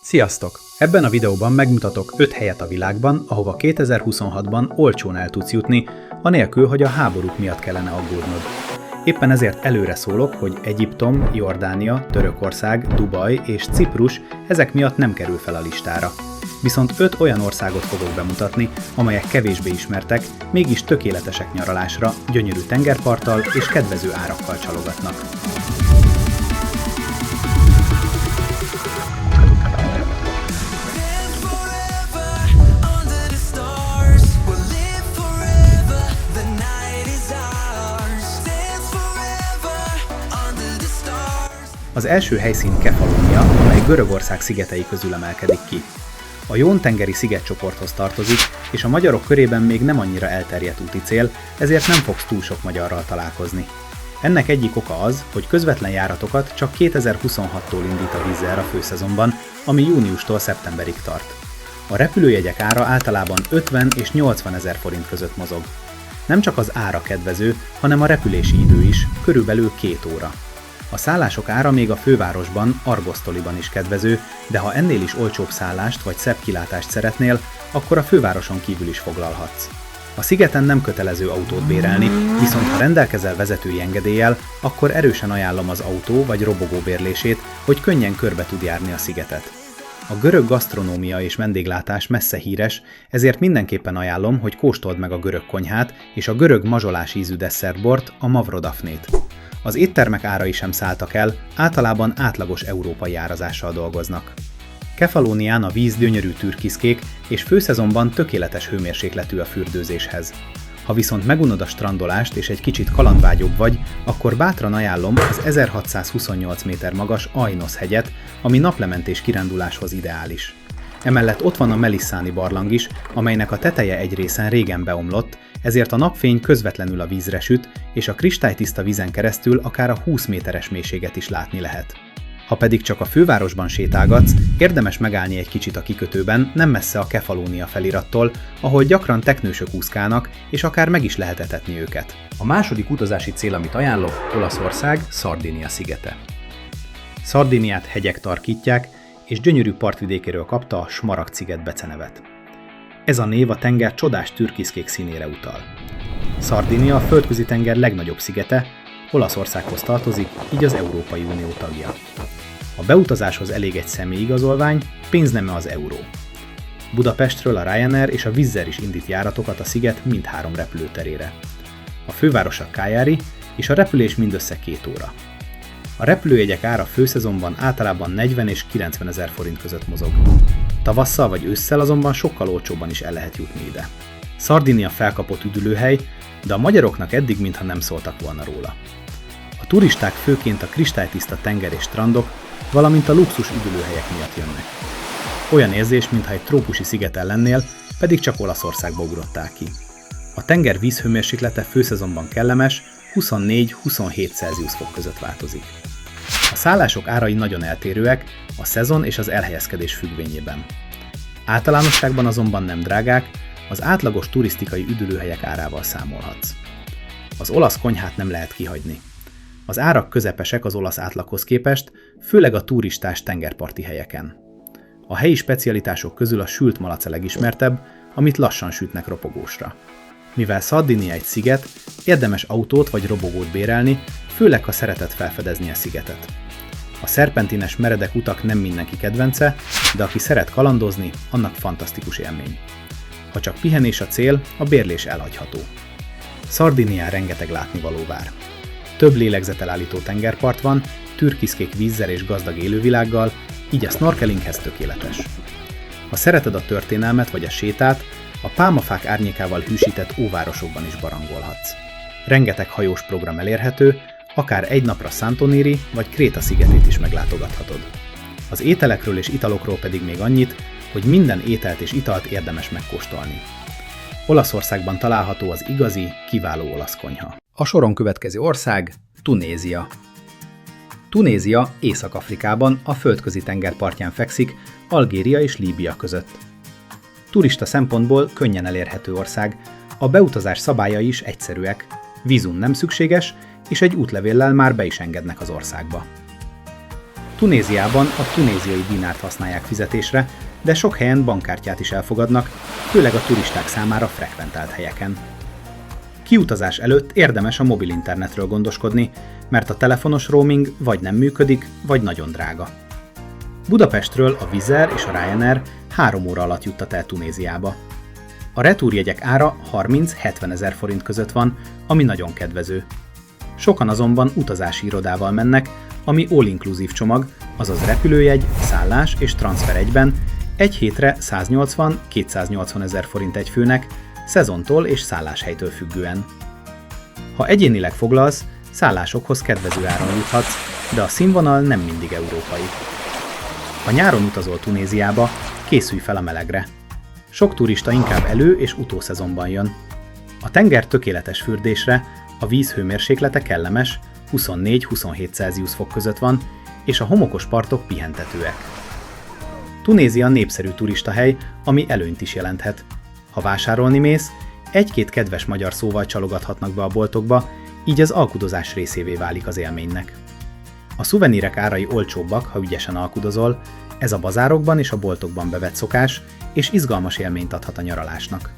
Sziasztok! Ebben a videóban megmutatok 5 helyet a világban, ahova 2026-ban olcsón el tudsz jutni, anélkül, hogy a háborúk miatt kellene aggódnod. Éppen ezért előre szólok, hogy Egyiptom, Jordánia, Törökország, Dubaj és Ciprus ezek miatt nem kerül fel a listára. Viszont 5 olyan országot fogok bemutatni, amelyek kevésbé ismertek, mégis tökéletesek nyaralásra, gyönyörű tengerparttal és kedvező árakkal csalogatnak. Az első helyszín Kefalonia, amely Görögország szigetei közül emelkedik ki. A Jón-tengeri szigetcsoporthoz tartozik, és a magyarok körében még nem annyira elterjedt úti cél, ezért nem fogsz túl sok magyarral találkozni. Ennek egyik oka az, hogy közvetlen járatokat csak 2026-tól indít a Wizz Air a főszezonban, ami júniustól szeptemberig tart. A repülőjegyek ára általában 50 és 80 ezer forint között mozog. Nem csak az ára kedvező, hanem a repülési idő is, körülbelül 2 óra. A szállások ára még a fővárosban, Argosztoliban is kedvező, de ha ennél is olcsóbb szállást vagy szebb kilátást szeretnél, akkor a fővároson kívül is foglalhatsz. A szigeten nem kötelező autót bérelni, viszont ha rendelkezel vezetői engedéllyel, akkor erősen ajánlom az autó vagy robogó bérlését, hogy könnyen körbe tud járni a szigetet. A görög gasztronómia és vendéglátás messze híres, ezért mindenképpen ajánlom, hogy kóstold meg a görög konyhát és a görög mazsolás ízű desszertbort, a mavrodafnét. Az éttermek árai sem szálltak el, általában átlagos európai árazással dolgoznak. Kefalónián a víz gyönyörű türkiszkék, és főszezonban tökéletes hőmérsékletű a fürdőzéshez. Ha viszont megunod a strandolást és egy kicsit kalandvágyóbb vagy, akkor bátran ajánlom az 1628 méter magas Ainos hegyet, ami naplementés kiránduláshoz ideális. Emellett ott van a Melisszáni barlang is, amelynek a teteje egy részen régen beomlott, ezért a napfény közvetlenül a vízre süt, és a kristálytiszta vízen keresztül akár a 20 méteres mélységet is látni lehet. Ha pedig csak a fővárosban sétálgatsz, érdemes megállni egy kicsit a kikötőben, nem messze a Kefalónia felirattól, ahol gyakran teknősök úszkálnak, és akár meg is lehet etetni őket. A második utazási cél, amit ajánlok, Olaszország, Szardinia szigete. Szardiniát hegyek tarkítják, és gyönyörű partvidékéről kapta a Smaragd-sziget becenevet. Ez a név a tenger csodás türkiszkék színére utal. Szardinia a Földközi-tenger legnagyobb szigete, Olaszországhoz tartozik, így az Európai Unió tagja. A beutazáshoz elég egy személyigazolvány, pénzneme az euró. Budapestről a Ryanair és a Wizz Air is indít járatokat a sziget mindhárom repülőterére. A főváros a Cagliari, és a repülés mindössze 2 óra. A repülőjegyek ára főszezonban általában 40 és 90 ezer forint között mozog. Tavasszal vagy ősszel azonban sokkal olcsóbban is el lehet jutni ide. Szardinia felkapott üdülőhely, de a magyaroknak eddig mintha nem szóltak volna róla. A turisták főként a kristálytiszta tenger és strandok, valamint a luxus üdülőhelyek miatt jönnek. Olyan érzés, mintha egy trópusi szigeten lennél, pedig csak Olaszországba ugrottál ki. A tenger vízhőmérséklete főszezonban kellemes, 24-27 Celsius fok között változik. A szállások árai nagyon eltérőek, a szezon és az elhelyezkedés függvényében. Általánosságban azonban nem drágák, az átlagos turisztikai üdülőhelyek árával számolhatsz. Az olasz konyhát nem lehet kihagyni. Az árak közepesek az olasz átlaghoz képest, főleg a turistás tengerparti helyeken. A helyi specialitások közül a sült malac a legismertebb, amit lassan sütnek ropogósra. Mivel Szardinia egy sziget, érdemes autót vagy robogót bérelni, főleg ha szereted felfedezni a szigetet. A szerpentines meredek utak nem mindenki kedvence, de aki szeret kalandozni, annak fantasztikus élmény. Ha csak pihenés a cél, a bérlés elhagyható. Szardinián rengeteg látnivaló vár. Több lélegzetelállító tengerpart van, türkiszkék vízzel és gazdag élővilággal, így a snorkelinghez tökéletes. Ha szereted a történelmet vagy a sétát, a pálmafák árnyékával hűsített óvárosokban is barangolhatsz. Rengeteg hajós program elérhető, akár egy napra Santorini vagy Kréta szigetét is meglátogathatod. Az ételekről és italokról pedig még annyit, hogy minden ételt és italt érdemes megkóstolni. Olaszországban található az igazi, kiváló olasz konyha. A soron következő ország Tunézia. Tunézia Észak-Afrikában a Földközi-tenger partján fekszik, Algéria és Líbia között. Turista szempontból könnyen elérhető ország, a beutazás szabályai is egyszerűek, vízum nem szükséges, és egy útlevéllel már be is engednek az országba. Tunéziában a tunéziai dinárt használják fizetésre, de sok helyen bankkártyát is elfogadnak, főleg a turisták számára frekventált helyeken. Kiutazás előtt érdemes a mobil internetről gondoskodni, mert a telefonos roaming vagy nem működik, vagy nagyon drága. Budapestről a Wizz Air és a Ryanair 3 óra alatt juttat el Tunéziába. A retúrjegyek ára 30-70 ezer forint között van, ami nagyon kedvező. Sokan azonban utazási irodával mennek, ami all-inclusive csomag, azaz repülőjegy, szállás és transfer egyben, egy hétre 180-280 ezer forint egy főnek, szezontól és szálláshelytől függően. Ha egyénileg foglalsz, szállásokhoz kedvező áron juthatsz, de a színvonal nem mindig európai. Ha nyáron utazol Tunéziába, készülj fel a melegre. Sok turista inkább elő- és utószezonban jön. A tenger tökéletes fürdésre, a víz hőmérséklete kellemes, 24-27 Celsius fok között van, és a homokos partok pihentetőek. Tunézia népszerű turistahely, ami előnyt is jelenthet. Ha vásárolni mész, egy-két kedves magyar szóval csalogathatnak be a boltokba, így az alkudozás részévé válik az élménynek. A szuvenírek árai olcsóbbak, ha ügyesen alkudozol, ez a bazárokban és a boltokban bevett szokás, és izgalmas élményt adhat a nyaralásnak.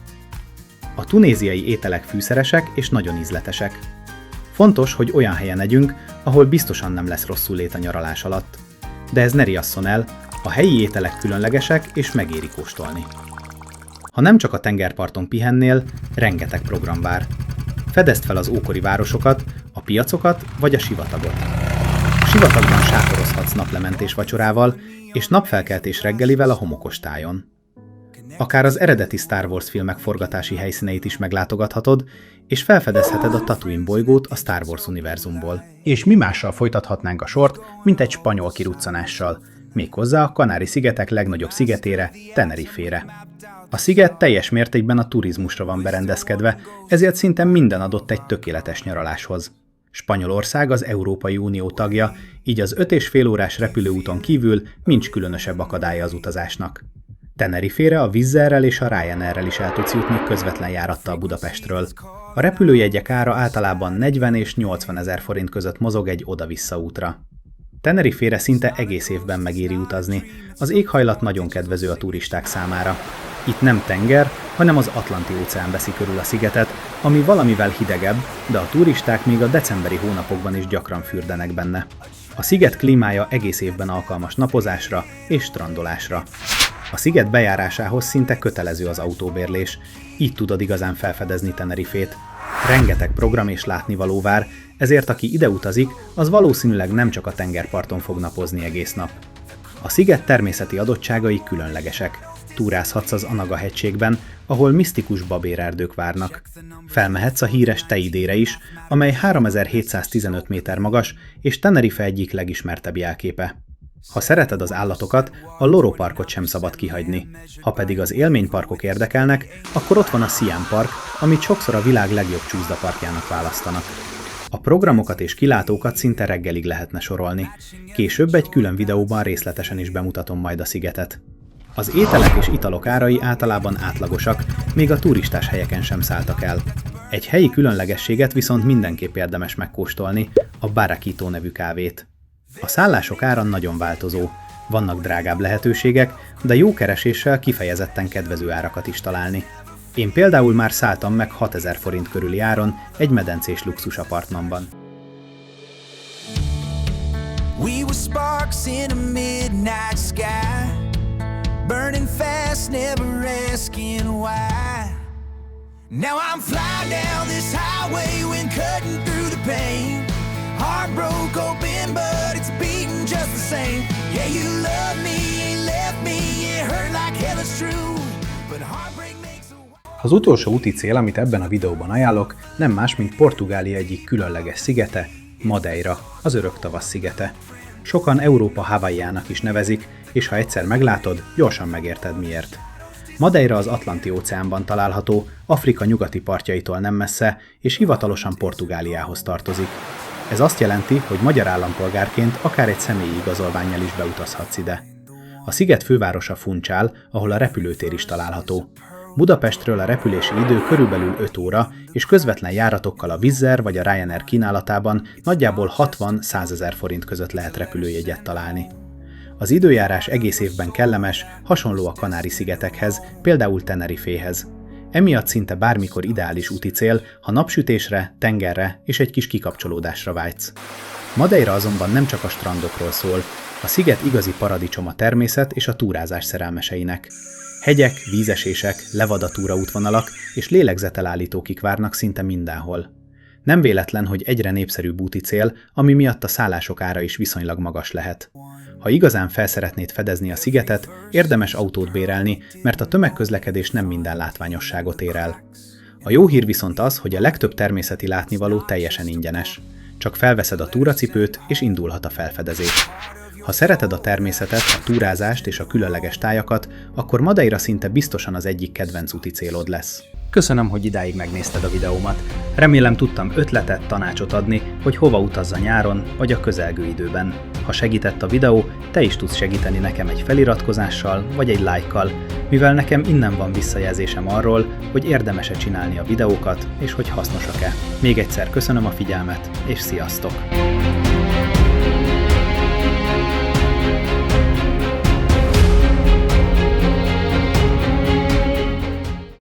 A tunéziai ételek fűszeresek és nagyon ízletesek. Fontos, hogy olyan helyen együnk, ahol biztosan nem lesz rosszul lét a nyaralás alatt. De ez ne riasszon el, a helyi ételek különlegesek és megéri kóstolni. Ha nem csak a tengerparton pihennél, rengeteg program vár. Fedezd fel az ókori városokat, a piacokat vagy a sivatagot. A sivatagban sátorozhatsz naplementés vacsorával és napfelkeltés reggelivel a homokos tájon. Akár az eredeti Star Wars filmek forgatási helyszíneit is meglátogathatod, és felfedezheted a Tatooine bolygót a Star Wars univerzumból. És mi mással folytathatnánk a sort, mint egy spanyol kiruccanással, méghozzá a Kanári-szigetek legnagyobb szigetére, Tenerifére. A sziget teljes mértékben a turizmusra van berendezkedve, ezért szinte minden adott egy tökéletes nyaraláshoz. Spanyolország az Európai Unió tagja, így az 5,5 órás repülőúton kívül nincs különösebb akadálya az utazásnak. Tenerifére a Wizz Airrel és a Ryanairrel is el tudsz jutni közvetlen járattal Budapestről. A repülőjegyek ára általában 40 és 80 ezer forint között mozog egy oda-vissza útra. Tenerifére szinte egész évben megéri utazni, az éghajlat nagyon kedvező a turisták számára. Itt nem tenger, hanem az Atlanti-óceán veszi körül a szigetet, ami valamivel hidegebb, de a turisták még a decemberi hónapokban is gyakran fürdenek benne. A sziget klímája egész évben alkalmas napozásra és strandolásra. A sziget bejárásához szinte kötelező az autóbérlés, így tudod igazán felfedezni Tenerifét. Rengeteg program és látnivaló vár, ezért aki ide utazik, az valószínűleg nem csak a tengerparton fog napozni egész nap. A sziget természeti adottságai különlegesek. Túrázhatsz az Anaga-hegységben, ahol misztikus babérerdők várnak. Felmehetsz a híres Teidére is, amely 3715 méter magas, és Tenerife egyik legismertebb jelképe. Ha szereted az állatokat, a Loro Parkot sem szabad kihagyni. Ha pedig az élményparkok érdekelnek, akkor ott van a Siam Park, amit sokszor a világ legjobb csúszdaparkjának választanak. A programokat és kilátókat szinte reggelig lehetne sorolni. Később egy külön videóban részletesen is bemutatom majd a szigetet. Az ételek és italok árai általában átlagosak, még a turistás helyeken sem szálltak el. Egy helyi különlegességet viszont mindenképp érdemes megkóstolni, a Barakito nevű kávét. A szállások ára nagyon változó. Vannak drágább lehetőségek, de jó kereséssel kifejezetten kedvező árakat is találni. Én például már szálltam meg 6000 forint körüli áron egy medencés luxus apartmanban. We were sparks in a midnight sky, burning fast, never asking why. Now I'm flying down this highway when cutting through the pain. Heart broke open, but it's beating just the same. Yeah, you love me, ain't left me, it hurt like hell, it's true. But heartbreak makes a... Az utolsó úti cél, amit ebben a videóban ajánlok, nem más, mint Portugália egyik különleges szigete, Madeira, az örök tavasz szigete. Sokan Európa Hawaiiának is nevezik, és ha egyszer meglátod, gyorsan megérted miért. Madeira az Atlanti-óceánban található, Afrika nyugati partjaitól nem messze, és hivatalosan Portugáliához tartozik. Ez azt jelenti, hogy magyar állampolgárként akár egy személyi igazolvánnyal is beutazhatsz ide. A sziget fővárosa Funchal, ahol a repülőtér is található. Budapestről a repülési idő körülbelül 5 óra, és közvetlen járatokkal a Wizz Air vagy a Ryanair kínálatában nagyjából 60-100 ezer forint között lehet repülőjegyet találni. Az időjárás egész évben kellemes, hasonló a Kanári-szigetekhez, például Teneriféhez. Emiatt szinte bármikor ideális úticél, ha napsütésre, tengerre és egy kis kikapcsolódásra vágysz. Madeira azonban nem csak a strandokról szól, a sziget igazi paradicsom a természet és a túrázás szerelmeseinek. Hegyek, vízesések, levada túraútvonalak és lélegzetelállítókik várnak szinte mindenhol. Nem véletlen, hogy egyre népszerűbb úticél, ami miatt a szállások ára is viszonylag magas lehet. Ha igazán felszeretnéd fedezni a szigetet, érdemes autót bérelni, mert a tömegközlekedés nem minden látványosságot ér el. A jó hír viszont az, hogy a legtöbb természeti látnivaló teljesen ingyenes. Csak felveszed a túracipőt, és indulhat a felfedezés. Ha szereted a természetet, a túrázást és a különleges tájakat, akkor Madeira szinte biztosan az egyik kedvenc úti célod lesz. Köszönöm, hogy idáig megnézted a videómat. Remélem tudtam ötletet, tanácsot adni, hogy hova utazz a nyáron vagy a közelgő időben. Ha segített a videó, te is tudsz segíteni nekem egy feliratkozással vagy egy lájkkal, mivel nekem innen van visszajelzésem arról, hogy érdemes-e csinálni a videókat és hogy hasznosak-e. Még egyszer köszönöm a figyelmet, és sziasztok!